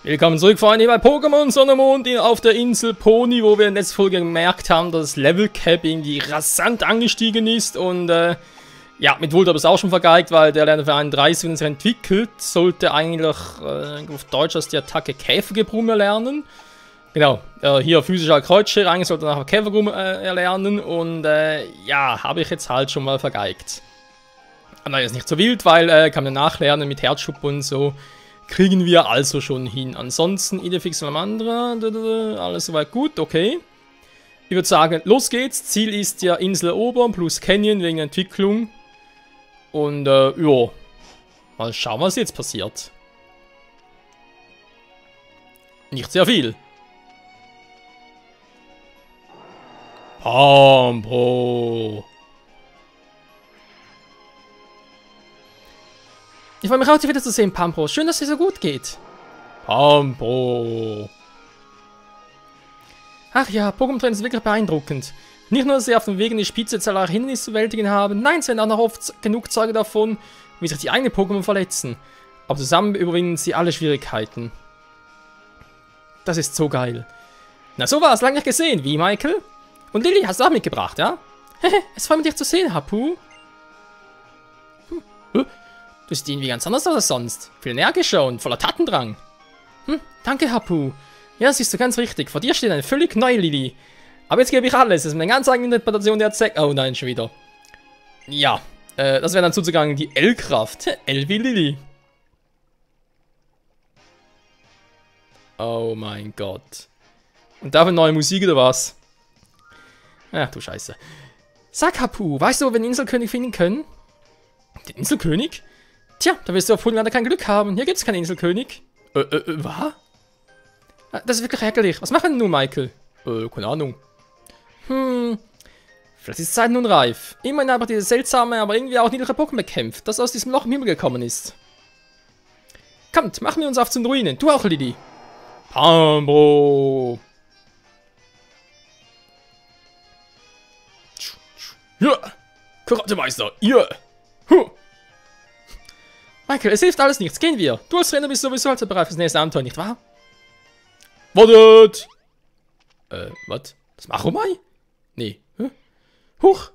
Willkommen zurück, Freunde, bei Pokémon Sonne und Mond auf der Insel Poni, wo wir in der letzten Folge gemerkt haben, dass das Level Cap irgendwie rasant angestiegen ist und ja, mit Voltorb ist auch schon vergeigt, weil der lernt für 31, wenn er sich entwickelt, sollte eigentlich auf Deutsch als die Attacke Käfergebrumm erlernen. Genau, hier physischer Kreuzschere, eigentlich sollte er nachher Käfergebrumm erlernen und ja, habe ich jetzt halt schon mal vergeigt. Aber ist nicht so wild, weil kann man nachlernen mit Herzschuppen und so. Kriegen wir also schon hin. Ansonsten Idefix Salamandra, alles soweit gut, okay. Ich würde sagen, los geht's. Ziel ist ja Insel erobern plus Canyon wegen Entwicklung. Und ja, mal schauen, was jetzt passiert. Nicht sehr viel. Pampo. Ich freue mich auch, dich wieder zu sehen, Pampo. Schön, dass es dir so gut geht. Pampo. Ach ja, Pokémon-Trainer ist wirklich beeindruckend. Nicht nur, dass sie auf dem Weg in die Spitze zahlreicher Hindernisse zu bewältigen haben, nein, sie haben auch noch oft genug Zeuge davon, wie sich die eigenen Pokémon verletzen. Aber zusammen überwinden sie alle Schwierigkeiten. Das ist so geil. Na, so war es, lange nicht gesehen. Wie, Michael? Und Lilly, hast du auch mitgebracht, ja? Hehe, es freut mich, dich zu sehen, Hapu. Du siehst irgendwie ganz anders aus als sonst. Viel energischer und voller Tatendrang. Danke, Hapu. Ja, siehst du ganz richtig. Vor dir steht eine völlig neue Lilly. Aber jetzt gebe ich alles. Das ist eine ganz eigene Interpretation der Zeck. Oh nein, schon wieder. Ja, das wäre dann sozusagen die L-Kraft. L wie Lilly. Oh mein Gott. Und dafür neue Musik oder was? Ach du Scheiße. Sag, Hapu, weißt du, wo wir den Inselkönig finden können? Den Inselkönig? Tja, da wirst du auf 100 kein Glück haben. Hier gibt's keinen Inselkönig. Was? Das ist wirklich ärgerlich. Was machen wir nun, Michael? Keine Ahnung. Vielleicht ist die Zeit nun reif. Immerhin aber dieses seltsame, aber irgendwie auch niedliche Pokémon bekämpft, das aus diesem Loch im Himmel gekommen ist. Kommt, machen wir uns auf zu den Ruinen. Du auch, Lilly. Pambo. Ja. Karatemeister. Ja. Michael, es hilft alles nichts. Gehen wir. Du als Trainer bist sowieso halt bereit fürs nächste Abenteuer, nicht wahr? Wartet! Was? Das Machomai? Nee. Huch!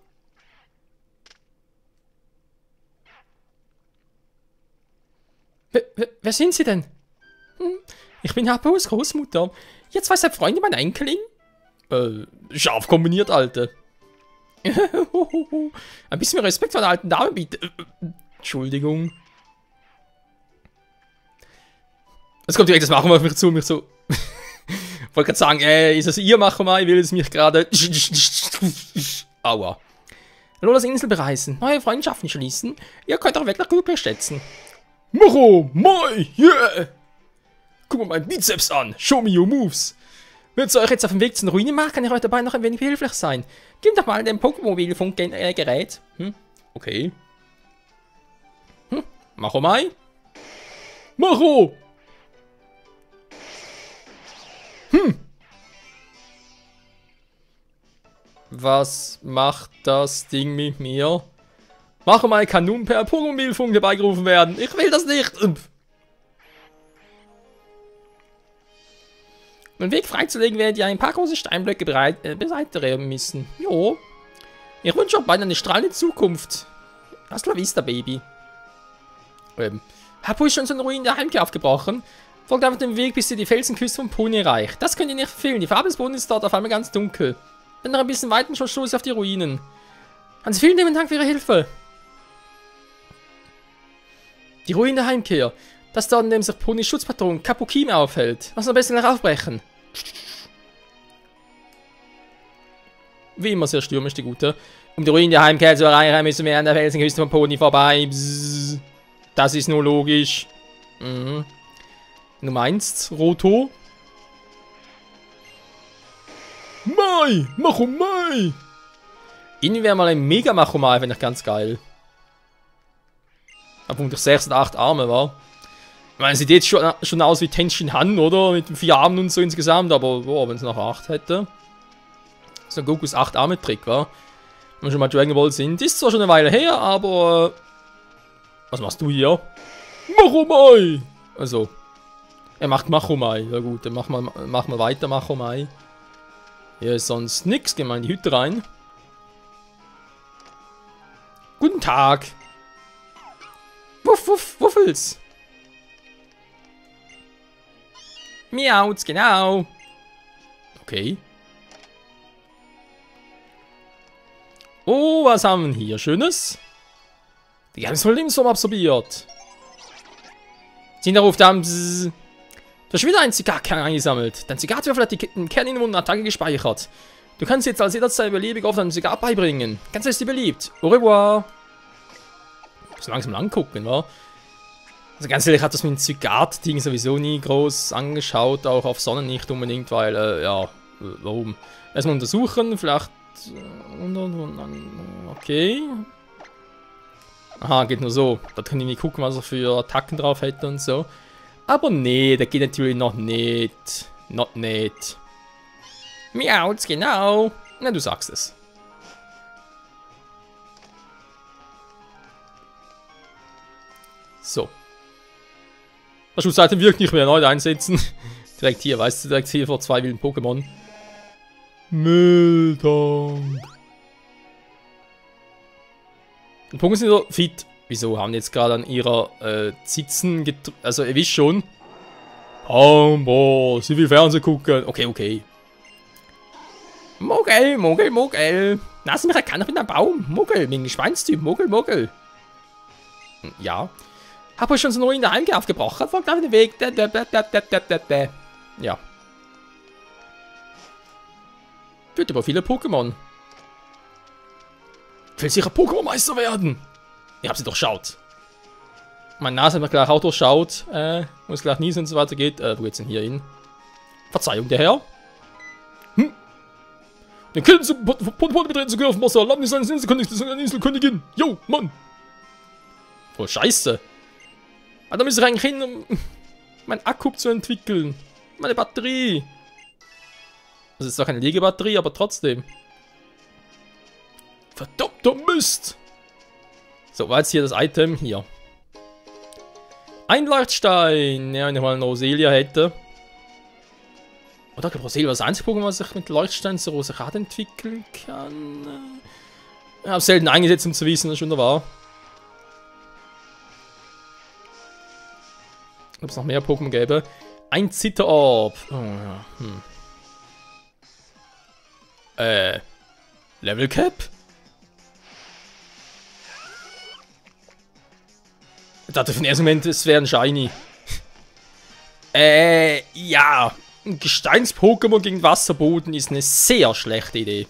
Wer sind Sie denn? Ich bin Hapus Großmutter. Ihr zwei seid Freunde meiner Enkelin? Scharf kombiniert, Alte. Ein bisschen mehr Respekt vor der alten Dame, bitte. Entschuldigung. Es kommt direkt das Machomai auf mich zu, mich so... Ich wollte gerade sagen, ist das ihr Machomai? Will es mich gerade... Aua. Lolas Insel bereisen, neue Freundschaften schließen. Ihr könnt auch wirklich glücklich schätzen. Machomai, yeah! Guck mal meinen Bizeps an. Show me your moves. Wenn es euch jetzt auf dem Weg zu den Ruinen macht, kann ich euch dabei noch ein wenig behilflich sein. Gebt doch mal dem Pokémon-Mobilfunkgerät. Okay. Machomai? Macho! Was macht das Ding mit mir? Machomai kann nun per Pokémon-Mobilfunk herbeigerufen werden. Ich will das nicht. Um den Weg freizulegen, werdet ihr ein paar große Steinblöcke beseitigen müssen. Jo. Ich wünsche euch beide eine strahlende Zukunft. Hasta la vista, Baby. Hapu ist schon so eine Ruine der Heimkehr aufgebrochen. Folgt einfach den Weg, bis ihr die Felsenküste von Poni erreicht. Das könnt ihr nicht fehlen. Die Farbe des Bodens ist dort auf einmal ganz dunkel. Wenn noch ein bisschen weiter, schon stoße ich auf die Ruinen. Hans, vielen lieben Dank für Ihre Hilfe. Die Ruinen der Heimkehr. Das dort, in dem sich Ponis Schutzpatron Kapukime aufhält. Lass uns am besten gleich aufbrechen. Wie immer sehr stürmisch, die Gute. Um die Ruinen der Heimkehr zu erreichen, müssen wir an der Felsenküste von Poni vorbei. Bzzz. Das ist nur logisch. Du meinst, Roto? Mai! Machomai! Ihnen wäre mal ein Mega Machomai, finde ich ganz geil. Obwohl durch 6 und 8 Arme war. Ich meine, sieht jetzt schon aus wie Tenshin Han, oder? Mit den 4 Armen und so insgesamt, aber boah, wenn es noch 8 hätte. So ein Gokus 8 Arme Trick, war. Wenn wir schon mal Dragon Ball sind. Ist zwar schon eine Weile her, aber. Was machst du hier? Machomai! Also. Er macht Machomai. Ja gut, dann mach mal weiter Machomai. Hier ist sonst nichts. Gehen wir in die Hütte rein. Guten Tag. Wuff, wuff, Wuffels. Miauts, genau. Okay. Oh, was haben wir hier? Schönes. Die haben voll im Sommer absorbiert. Sind darauf, da haben sie... Du hast wieder einen Zigarrenkern eingesammelt. Dein Zigarrenwürfel hat den Kern in den Attacke gespeichert. Du kannst jetzt als jederzeit beliebig auf deinen Zigar beibringen. Ganz es dir beliebt. Au revoir. Ich muss langsam angucken, wa? Also ganz ehrlich, hat das mit dem Zigarren-Ding sowieso nie groß angeschaut, auch auf Sonnen nicht unbedingt, weil, ja, warum? Erstmal untersuchen, vielleicht... Okay. Aha, geht nur so. Da können wir nicht gucken, was er für Attacken drauf hätte und so. Aber nee, der geht natürlich noch nicht. Not nicht. Miauts, genau. Na, du sagst es. So. Das Schutzseite wirkt nicht mehr erneut einsetzen. Direkt hier, weißt du, direkt hier vor 2 wilden Pokémon. Miltank. Die Pokémon sind so fit. Wieso? Haben jetzt gerade an ihrer Sitzen also erwischt schon. Boah, sie will Fernsehen gucken. Okay, okay. Muggel, Muggel, Muggel. Lass mich erkennen mit einem Baum. Muggel, mein Schweinstyp. Muggel, Muggel. Ja. Hab euch schon so neu in der Heimkehr aufgebrochen. Folgt auf den Weg. Ja. Wird aber viele Pokémon. Ich will sicher Pokémon-Meister werden. Ihr habt sie durchschaut. Meine Nase hat mir gleich auch durchschaut. Muss gleich niesen und so weiter geht. Wo geht's denn hier hin? Verzeihung, der Herr. Den Kind zum Pokémon betreten zu dürfen, was Erlaubnis eines Inselkönigin. Jo, Mann. Voll scheiße. Aber da muss ich eigentlich hin, um meinen Akku zu entwickeln. Meine Batterie. Das ist zwar keine Legebatterie, aber trotzdem. Verdammter Mist. So, war jetzt hier das Item. Hier. Ein Leuchtstein. Ja, wenn ich mal eine Roselia hätte. Oder ich glaube, Roselia war das einzige Pokémon, was sich mit Leuchtstein so Roserat entwickeln kann. Ich habe selten eingesetzt, um zu wissen, was schon da war. Ob es noch mehr Pokémon gäbe. Ein Zitterorb. Oh, ja. Level Cap? Ich dachte für den ersten Moment, es wäre ein Shiny. Ja. Ein Gesteins-Pokémon gegen Wasserboden ist eine sehr schlechte Idee.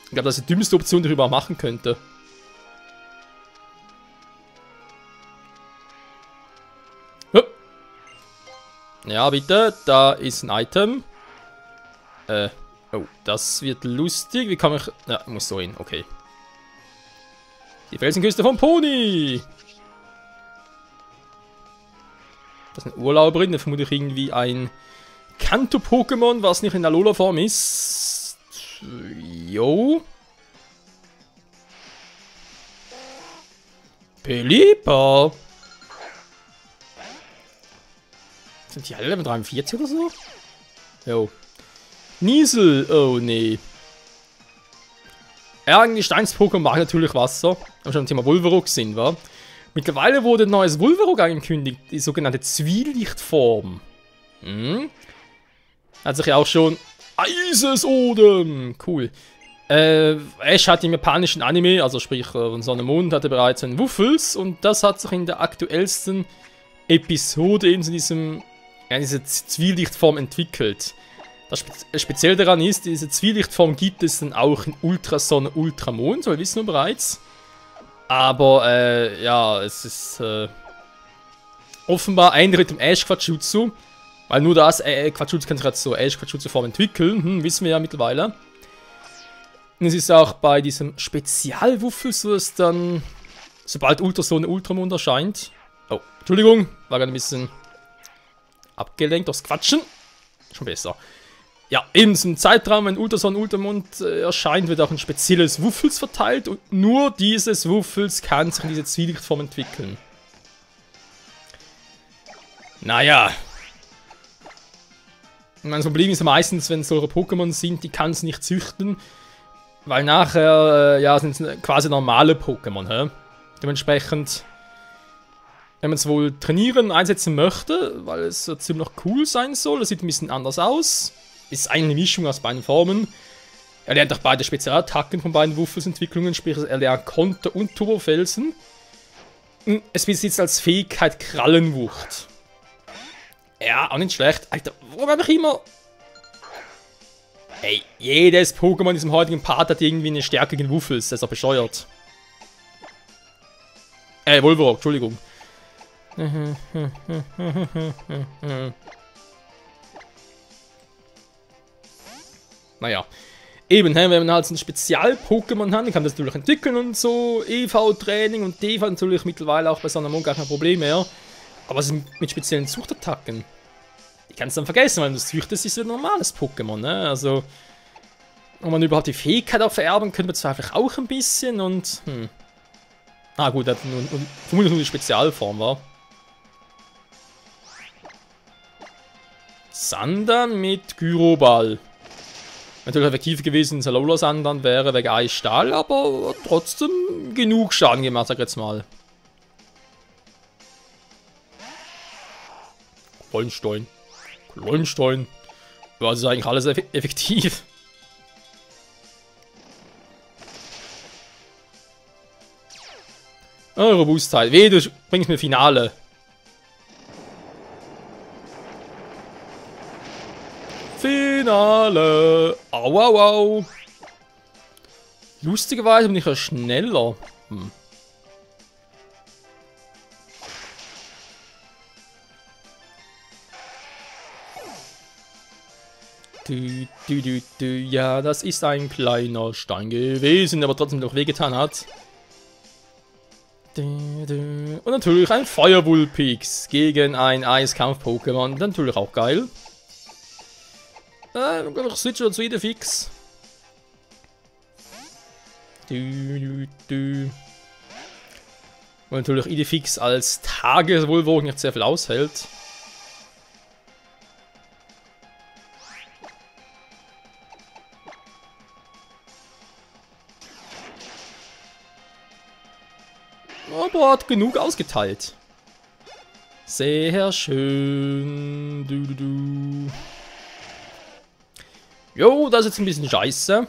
Ich glaube, das ist die dümmste Option, die ich überhaupt machen könnte. Ja, bitte. Da ist ein Item. Oh, das wird lustig. Wie kann ich... Ja, ich muss so hin. Okay. Die Felsenküste von Pony. Das ist eine Urlauberin. Da vermute ich irgendwie ein Kanto-Pokémon, was nicht in der Alola-Form ist. Jo. Pelipper. Sind die alle Level 43 oder so? Jo. Niesel. Oh, nee. Eigentlich Steins-Pokémon mag natürlich Wasser. Aber schon im Thema Wulverok sind wir. Mittlerweile wurde ein neues Wulverok angekündigt. Die sogenannte Zwielichtform. Hat sich ja auch schon... Eisesodem. Cool. Ash hat im japanischen Anime, also sprich von Sonne und Mond, hatte bereits einen Wuffels. Und das hat sich in der aktuellsten Episode eben zu diese Zwielichtform entwickelt. Das Spezielle daran ist, diese Zwielichtform gibt es dann auch in Ultrasonne, Ultramond, so wir wissen wir bereits. Aber, ja, es ist offenbar ein Ritt im Ash-Quajutsu. Weil nur das Quajutsu kann sich jetzt so Ash-Quajutsu-Form entwickeln, wissen wir ja mittlerweile. Und es ist auch bei diesem Spezialwuffel so, dass dann, sobald Ultrasonne, Ultramond erscheint... Oh, Entschuldigung, war gerade ein bisschen abgelenkt durchs Quatschen. Schon besser. Ja, in diesem Zeitraum, wenn Ultrasonne, Ultramond erscheint, wird auch ein spezielles Wuffels verteilt. Und nur dieses Wuffels kann sich in diese Zwielichtform entwickeln. Naja. Mein Problem ist meistens, wenn es solche Pokémon sind, die kann es nicht züchten. Weil nachher, ja, sind es quasi normale Pokémon, hä? Dementsprechend, wenn man es wohl trainieren, einsetzen möchte, weil es ziemlich cool sein soll, das sieht ein bisschen anders aus. Ist eine Mischung aus beiden Formen. Er lernt auch beide Spezialattacken von beiden Wuffels-Entwicklungen, sprich er lernt Konter und Turbofelsen. Es besitzt als Fähigkeit Krallenwucht. Ja, auch nicht schlecht. Alter, wo habe ich immer... Ey, jedes Pokémon in diesem heutigen Part hat irgendwie eine Stärke gegen Wuffels. Das ist doch bescheuert. Volvorok, Entschuldigung. Naja. Eben, wenn man halt so ein Spezial-Pokémon hat, dann kann das natürlich entwickeln und so. EV-Training und DV natürlich mittlerweile auch bei Sun gar kein Problem mehr. Aber was ist mit speziellen Zuchtattacken? Die kannst du dann vergessen, weil das Züchtest ist ja ein normales Pokémon, ne? Also, ob man überhaupt die Fähigkeit auch vererben könnte, bezweifle ich auch ein bisschen und, Ah gut, das hat vermutlich nur die Spezialform war. Sandan mit Gyroball. Natürlich effektiv gewesen, Salola Sandan wäre wegen Eisstahl, aber trotzdem genug Schaden gemacht, sag ich jetzt mal. Kleinstein. Kleinstein. Ja, das ist eigentlich alles effektiv. Oh, Robustheit. Weh, du bringst mir Finale. Finale. Au, au, au. Lustigerweise bin ich ja schneller. Ja, das ist ein kleiner Stein gewesen, der aber trotzdem noch wehgetan hat. Und natürlich ein Feuerwulpix gegen ein Eiskampf-Pokémon. Natürlich auch geil. Ich switche zu Idefix. Und natürlich Idefix als Tagesvolvorok nicht sehr viel aushält. Aber hat genug ausgeteilt. Sehr schön. Jo, das ist jetzt ein bisschen scheiße.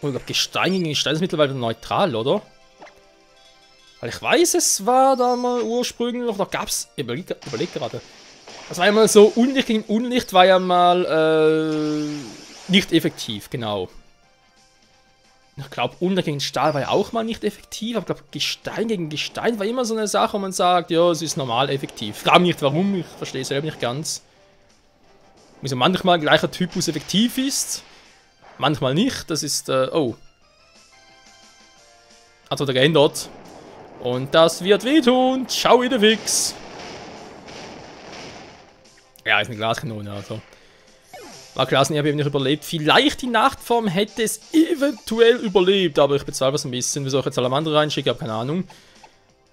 Oh, ich glaube, Gestein gegen Gestein ist mittlerweile neutral, oder? Weil ich weiß, es war da mal ursprünglich noch, da gab's. Überleg gerade. Das war ja mal so, Unlicht gegen Unlicht war ja mal nicht effektiv, genau. Ich glaube, Unlicht gegen Stahl war ja auch mal nicht effektiv, aber ich glaube, Gestein gegen Gestein war immer so eine Sache, wo man sagt, ja, es ist normal effektiv. Ich frage mich nicht warum, ich verstehe es selber nicht ganz. Wieso manchmal gleicher Typus effektiv ist, manchmal nicht, das ist, oh. Hat er geändert. Und das wird wehtun. Ciao, Idefix. Ja, ist eine Glaskanone, also. War Klassen, ich habe eben nicht überlebt. Vielleicht die Nachtform hätte es eventuell überlebt, aber ich bezweifle es ein bisschen. Wieso ich jetzt Salamander reinschicken, habe keine Ahnung.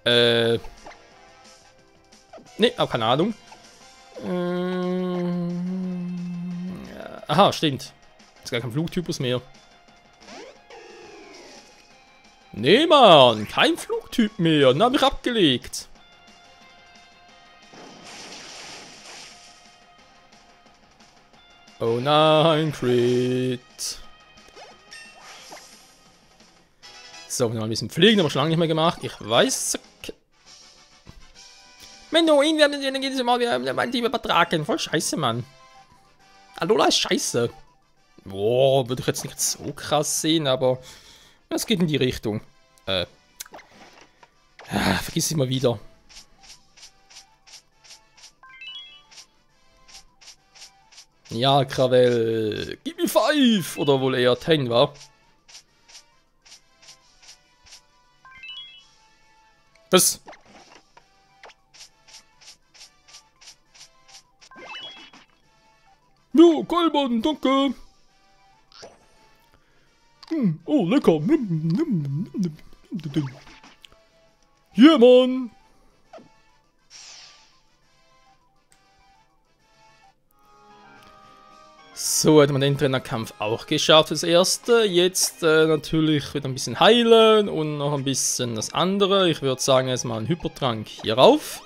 Ne, habe keine Ahnung. Aha, stimmt. Ist gar kein Flugtypus mehr. Nee, Mann, kein Flugtyp mehr. Den habe ich abgelegt. Oh nein, Crit. So, noch ein bisschen fliegen, aber schon lange nicht mehr gemacht. Ich weiß. Menuhin, wir haben den jedes Mal mein Team übertragen. Voll scheiße, Mann. Alola ist scheiße. Boah, würde ich jetzt nicht so krass sehen, aber es geht in die Richtung. Vergiss es mal wieder. Ja, Gravel, gib mir 5! Oder wohl eher 10, wa? Was? Ja, Kolben, danke! Oh, lecker! Hier, Mann! So, hat man den Trainerkampf auch geschafft, das erste. Jetzt natürlich wieder ein bisschen heilen und noch ein bisschen das andere. Ich würde sagen, erstmal einen Hypertrank hier rauf.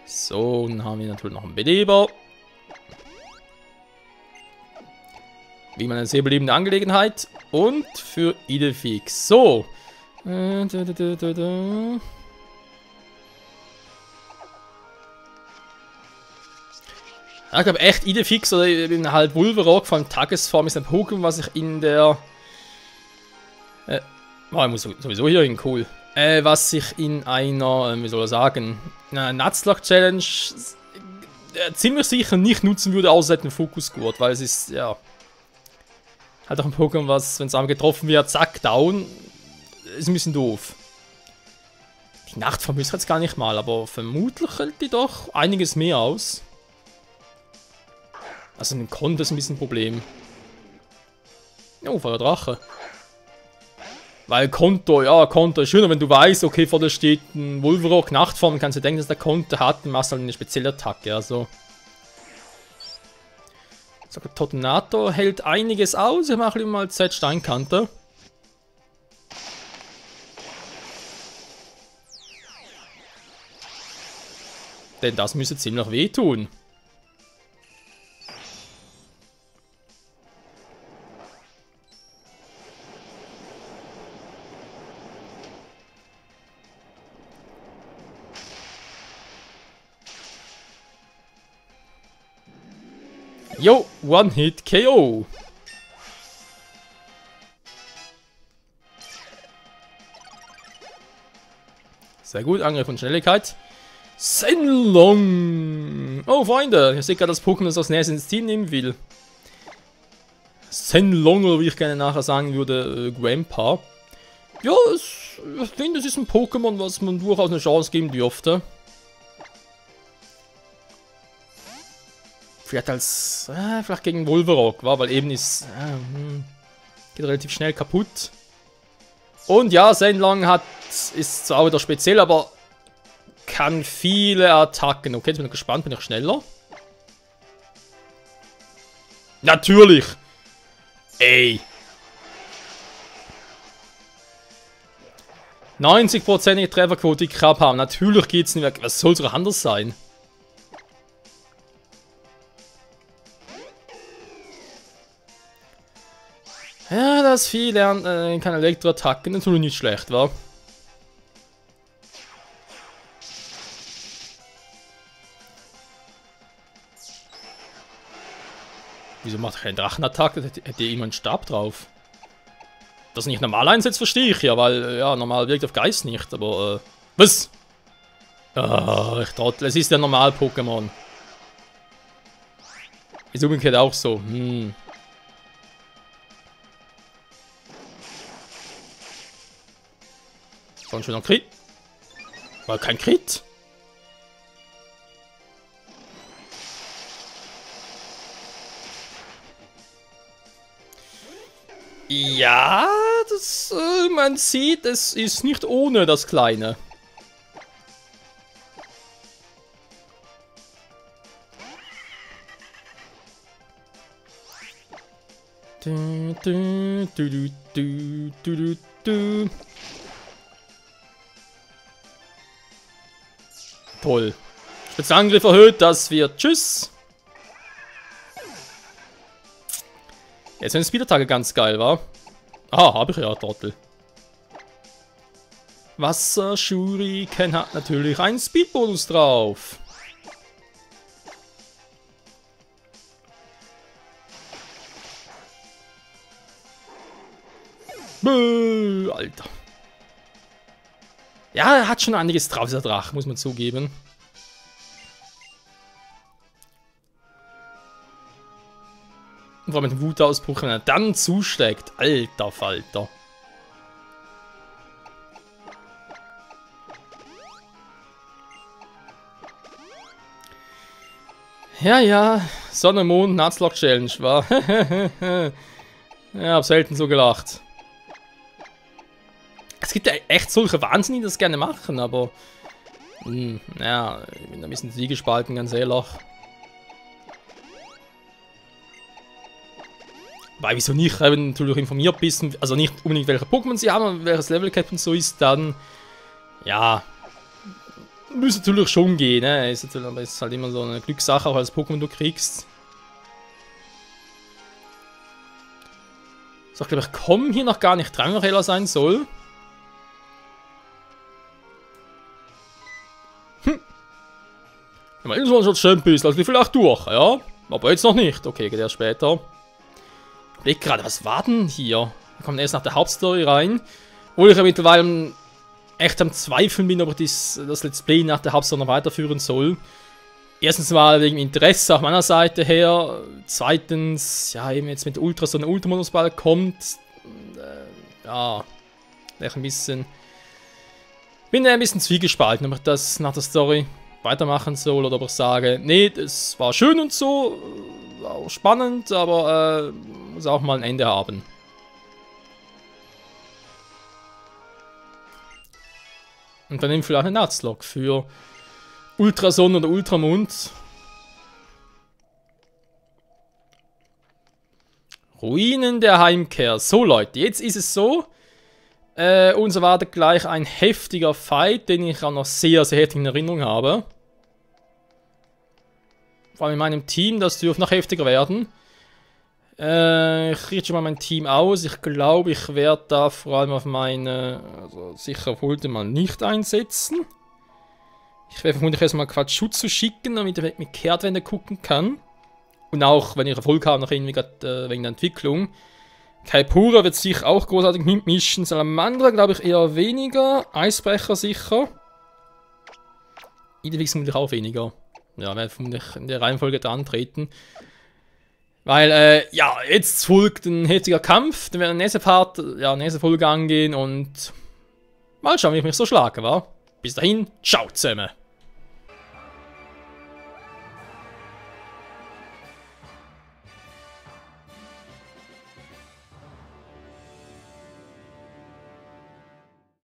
So, dann haben wir natürlich noch einen Beleber. Wie man eine sehr belebende Angelegenheit. Und für Idefix. So. Ja, ich glaube echt, Idefix oder eben halt Wulverok von Tagesform ist ein Pokémon, was ich in der... ich muss sowieso hier hin, cool. Was ich in einer, wie soll ich sagen, Nuzlocke-Challenge ziemlich sicher nicht nutzen würde, außer den Fokusgurt, weil es ist, ja... Halt auch ein Pokémon, was, wenn es einmal getroffen wird, zack, down, ist ein bisschen doof. Die Nachtform ist jetzt gar nicht mal, aber vermutlich hält die doch einiges mehr aus. Also ein Konter ist ein bisschen ein Problem. Oh, Feuerdrache. Weil Konter, ja, Konter ist schöner, wenn du weißt, okay, vor dir steht ein Wulverok Nachtform, kannst du denken, dass der Konter hat und machst halt eine spezielle Attacke, also. So, Totenator hält einiges aus, ich mache mal Z Steinkante. Denn das müsste ziemlich wehtun. Jo, One-Hit-KO. Sehr gut, Angriff und Schnelligkeit. Senlong. Oh, Freunde, ich sehe gerade das Pokémon, das aus näher ins Team nehmen will. Senlong, oder wie ich gerne nachher sagen würde, Grandpa. Ja, ich finde, es ist ein Pokémon, was man durchaus eine Chance geben dürfte. Vielleicht als, vielleicht gegen Wulverok, war, weil eben ist, geht relativ schnell kaputt. Und ja, Senlong ist zwar wieder speziell, aber kann viele Attacken. Okay, jetzt bin ich gespannt, bin ich schneller? Natürlich! Ey! 90%ige Trefferquote, die ich haben. Natürlich geht's nicht mehr. Was soll so anders sein? Ja, das Vieh lernt keine Elektroattacken, natürlich nicht schlecht, wa? Wieso macht er keine Drachenattacke? Hätte immer einen Stab drauf. Das nicht normal einsetzt, verstehe ich ja, weil, ja, normal wirkt auf Geist nicht, aber, was? Ah, ich trottel, es ist ja normal Pokémon. Ist umgekehrt auch so, So ein schöner Crit. War kein Crit. Ja, das, man sieht, es ist nicht ohne das Kleine. Toll. Spezialangriff erhöht, das wird. Tschüss. Jetzt sind Speed-Attacke ganz geil, wa? Ah, habe ich ja, Trottel. Wasser Shuriken hat natürlich einen Speed-Bonus drauf. Bäh, Alter. Ja, er hat schon einiges drauf, dieser Drache, muss man zugeben. Und vor allem mit dem Wutausbruch, wenn er dann zuschlägt. Alter Falter. Ja, ja. Sonne, Mond, Nuzlocke Challenge, war. Ja, hab selten so gelacht. Es gibt ja echt solche Wahnsinnigen, die das gerne machen, aber... ja, ich bin ein bisschen zwiegespalten, ganz ehrlich. Weil, wieso nicht, wenn du natürlich informiert bist, also nicht unbedingt welche Pokémon sie haben und welches Level Cap und so ist, dann, ja, müsste natürlich schon gehen, ne? Ist natürlich, aber ist halt immer so eine Glückssache, auch als Pokémon du kriegst. So, ich glaube, ich komme hier noch gar nicht dran, was heller sein soll. Wenn man insgesamt schon bist, also die vielleicht durch, ja? Aber jetzt noch nicht. Okay, geht erst später. Ich überlege gerade, was war denn hier? Wir kommen erst nach der Hauptstory rein. Obwohl ich ja mittlerweile echt am Zweifeln bin, ob ich das Let's Play nach der Hauptstory noch weiterführen soll. Erstens mal wegen Interesse auf meiner Seite her. Zweitens, ja, eben jetzt mit Ultra so ein Ultramodusball kommt. Ja, ein bisschen. Bin ein bisschen zwiegespalten, ob ich das nach der Story weitermachen soll oder ob ich sage, nee, das war schön und so, war auch spannend, aber muss auch mal ein Ende haben. Und dann eben vielleicht eine Nuzlocke für Ultrason oder Ultramond. Ruinen der Heimkehr. So Leute, jetzt ist es so. Uns erwartet gleich ein heftiger Fight, den ich auch noch sehr, sehr heftig in Erinnerung habe. Vor allem in meinem Team, das dürfte noch heftiger werden. Ich richte schon mal mein Team aus. Ich glaube, ich werde da vor allem auf meine, also sicher Wulte mal nicht einsetzen. Ich werde vermutlich erstmal Quatschutzu schicken, damit ich mit Kehrtwende gucken kann. Und auch, wenn ich Erfolg habe, noch irgendwie gerade wegen der Entwicklung. Kaipura wird sich auch großartig mitmischen. Salamandra glaube ich eher weniger. Eisbrecher sicher. Idefix vermutlich auch weniger. Ja, werde vermutlich in der Reihenfolge da antreten. Weil, ja, jetzt folgt ein heftiger Kampf. Dann werden nächste Part, ja, nächste Folge angehen und mal schauen, wie ich mich so schlage, wa? Bis dahin, ciao zusammen.